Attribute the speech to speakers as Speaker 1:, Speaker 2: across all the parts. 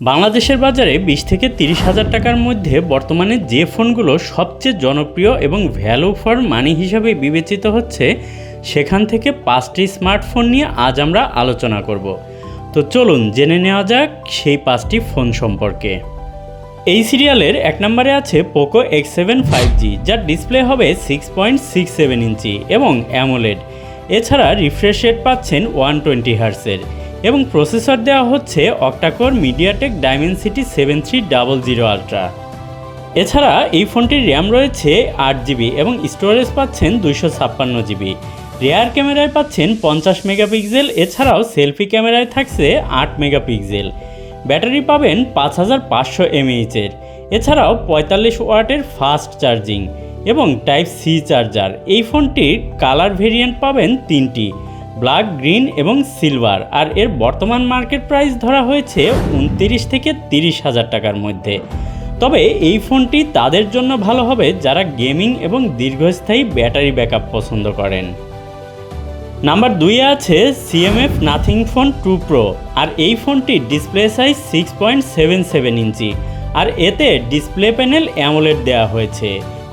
Speaker 1: বাংলাদেশের বাজারে ২০ থেকে ৩০ হাজার টাকার মধ্যে বর্তমানে যে ফোনগুলো সবচেয়ে জনপ্রিয় এবং ভ্যালু ফর মানি হিসাবে বিবেচিত হচ্ছে, সেখান থেকে ৫টি স্মার্টফোন নিয়ে আজ আমরা আলোচনা করব। তো চলুন জেনে নেওয়া যাক সেই ৫টি ফোন সম্পর্কে। এই সিরিয়ালের ১ নম্বরে আছে পোকো X7 5G, যার ডিসপ্লে হবে 6.67 ইঞ্চি এবং অ্যামোলেড। এছাড়া রিফ্রেশ রেট পাচ্ছেন 120 হার্টজের এবং প্রসেসর দেওয়া হচ্ছে অক্টাকোর মিডিয়াটেক ডাইমেনসিটি 7300 আলট্রা। এছাড়া এই ফোনটির র্যাম রয়েছে 8GB এবং স্টোরেজ পাচ্ছেন 256GB। রিয়ার ক্যামেরায় পাচ্ছেন 50 মেগাপিক্সেল, এছাড়াও সেলফি ক্যামেরায় থাকছে 8 মেগাপিক্সেল। ব্যাটারি পাবেন 5500 mAh-এর, এছাড়াও 45 ওয়াটের ফাস্ট চার্জিং এবং টাইপ সি চার্জার। এই ফোনটির কালার ভেরিয়েন্ট পাবেন 3টি, ব্ল্যাক, গ্রিন এবং সিলভার। আর এর বর্তমান মার্কেট প্রাইস ধরা হয়েছে 29 থেকে 30 হাজার টাকার মধ্যে। তবে এই ফোনটি তাদের জন্য ভালো হবে যারা গেমিং এবং দীর্ঘস্থায়ী ব্যাটারি ব্যাকআপ পছন্দ করেন। নাম্বার 2-এ আছে CMF নাথিং ফোন 2 Pro, আর এই ফোনটির ডিসপ্লে সাইজ 6.77 ইঞ্চি আর এতে ডিসপ্লে প্যানেল অ্যামোলেড দেওয়া হয়েছে।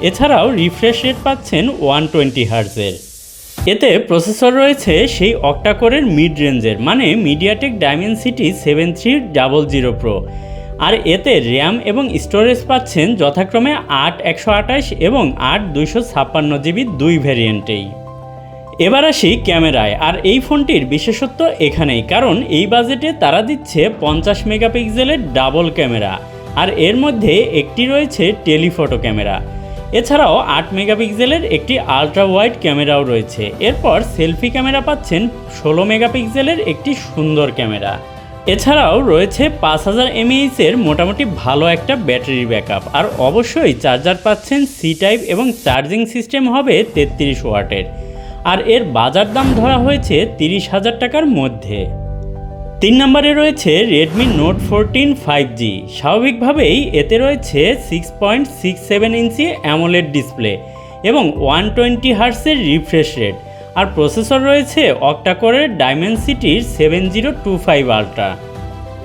Speaker 1: এছাড়াও রিফ্রেশ রেট পাচ্ছেন 120 হার্টজের। এতে প্রসেসর রয়েছে সেই অক্টাকোরের মিড রেঞ্জের, মানে মিডিয়াটেক ডাইমেনসিটি 7300 Pro। আর এতে র্যাম এবং স্টোরেজ পাচ্ছেন যথাক্রমে 8 128 এবং 8 256GB দুই ভ্যারিয়েন্টেই। এবার আসি ক্যামেরায়, আর এই ফোনটির বিশেষত্ব এখানেই, কারণ এই বাজেটে তারা দিচ্ছে 50 মেগাপিক্সেলের ডাবল ক্যামেরা, আর এর মধ্যে একটি রয়েছে টেলিফটো ক্যামেরা। এছাড়াও 8 মেগাপিক্সেলের একটি আলট্রা ওয়াইড ক্যামেরাও রয়েছে। এরপর সেলফি ক্যামেরা পাচ্ছেন 16 মেগাপিক্সেলের একটি সুন্দর ক্যামেরা। এছাড়াও রয়েছে 5000 mAh-এর মোটামুটি ভালো একটা ব্যাটারি ব্যাকআপ, আর অবশ্যই চার্জার পাচ্ছেন সি টাইপ এবং চার্জিং সিস্টেম হবে 33 ওয়াটের। আর এর বাজার দাম ধরা হয়েছে 30 হাজার টাকার মধ্যে। 3 নম্বরে রয়েছে রেডমি নোট 14 5G। স্বাভাবিকভাবেই এতে রয়েছে 6.67 ইঞ্চি অ্যামোলেড ডিসপ্লে এবং 120 হার্টজের রিফ্রেশ রেট, আর প্রসেসর রয়েছে অক্টাকোরের ডাইমেনসিটির 7025 আলট্রা।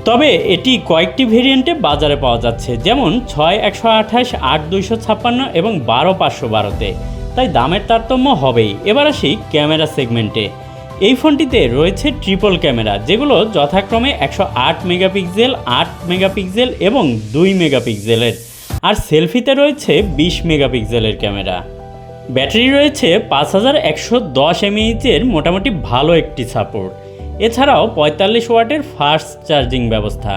Speaker 1: তবে এটি কয়েকটি ভেরিয়েন্টে বাজারে পাওয়া যাচ্ছে, যেমন 6 128, 8 256 এবং 12 512-তে, তাই দামের তারতম্য হবেই। এবার আসি ক্যামেরা সেগমেন্টে। এই ফোনটিতে রয়েছে ট্রিপল ক্যামেরা, যেগুলো যথাক্রমে 108 মেগাপিক্সেল, 8 মেগাপিক্সেল এবং 2 মেগাপিক্সেলের। আর সেলফিতে রয়েছে 20 মেগাপিক্সেলের ক্যামেরা। ব্যাটারি রয়েছে 5110 mAh-এর মোটামুটি ভালো একটি সাপোর্ট। এছাড়াও 45 ওয়াটের ফাস্ট চার্জিং ব্যবস্থা।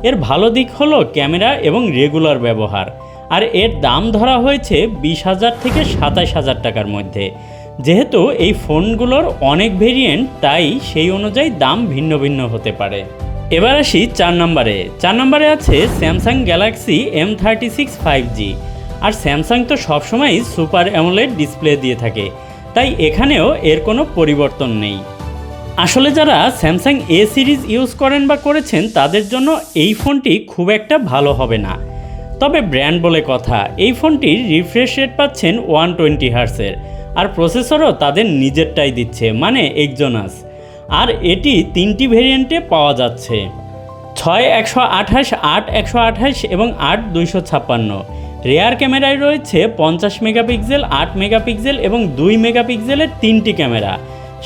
Speaker 1: এর ভালো দিক হলো ক্যামেরা এবং রেগুলার ব্যবহার। আর এর দাম ধরা হয়েছে 20,000 থেকে 27,000 টাকার মধ্যে। যেহেতু এই ফোনগুলোর অনেক ভেরিয়েন্ট, তাই সেই অনুযায়ী দাম ভিন্ন ভিন্ন হতে পারে। এবার আসি 4 নম্বরে আছে স্যামসাং গ্যালাক্সি M36 5G। আর স্যামসাং তো সবসময়ই সুপার অ্যামোলেড ডিসপ্লে দিয়ে থাকে, তাই এখানেও এর কোনো পরিবর্তন নেই। আসলে যারা স্যামসাং A সিরিজ ইউজ করেন বা করেছেন, তাদের জন্য এই ফোনটি খুব একটা ভালো হবে না। তবে ব্র্যান্ড বলে কথা, এই ফোনটির রিফ্রেশ রেট পাচ্ছেন 120 হার্টজের, আর প্রসেসরও তাদের নিজেরটাই দিচ্ছে, মানে এক্সোনাস। আর এটি 3টি ভেরিয়েন্টে পাওয়া যাচ্ছে, 6 128, 8 128 এবং 8 256। রেয়ার ক্যামেরায় রয়েছে 50 মেগাপিক্সেল, 8 মেগাপিক্সেল এবং 2 মেগাপিক্সেলের 3টি ক্যামেরা।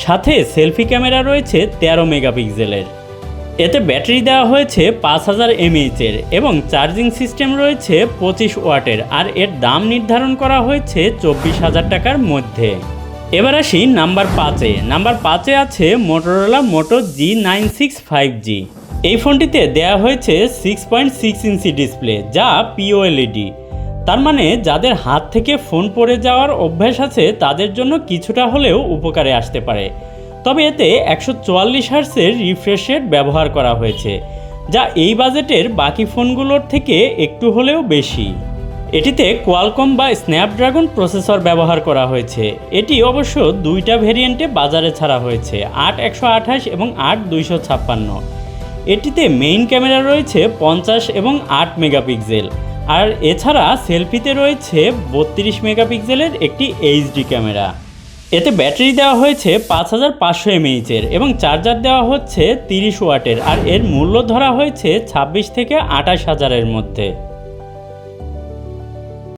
Speaker 1: সাথে সেলফি ক্যামেরা রয়েছে 13 মেগাপিক্সেলের। এতে ব্যাটারি দেওয়া হয়েছে 5000 mAh-এর এবং চার্জিং সিস্টেম রয়েছে 25 ওয়াটের। আর এর দাম নির্ধারণ করা হয়েছে 24,000 টাকার মধ্যে। এবার আসি নাম্বার 5-এ আছে মোটোরোলা মোটো G96 5G। এই ফোনটিতে দেওয়া হয়েছে 6.6 ইঞ্চি ডিসপ্লে, যা POLED। তার মানে যাদের হাত থেকে ফোন পড়ে যাওয়ার অভ্যাস আছে, তাদের জন্য কিছুটা হলেও উপকারে আসতে পারে। তবে এতে 144 হার্টজের রিফ্রেশ রেট ব্যবহার করা হয়েছে, যা এই বাজেটের বাকি ফোনগুলোর থেকে একটু হলেও বেশি। এটিতে কোয়ালকম বা স্ন্যাপড্রাগন প্রসেসর ব্যবহার করা হয়েছে। এটি অবশ্য 2টা ভেরিয়েন্টে বাজারে ছাড়া হয়েছে, 8 128 এবং 8 256। এটিতে মেইন ক্যামেরা রয়েছে 50 এবং 8 মেগাপিক্সেল, আর এছাড়া সেলফিতে রয়েছে 32 মেগাপিক্সেলের একটি HD ক্যামেরা। এতে ব্যাটারি দেওয়া হয়েছে 5500 এমএইচের এবং চার্জার দেওয়া হচ্ছে 30 ওয়াটের, আর এর মূল্য ধরা হয়েছে 26 থেকে 28 হাজারের মধ্যে।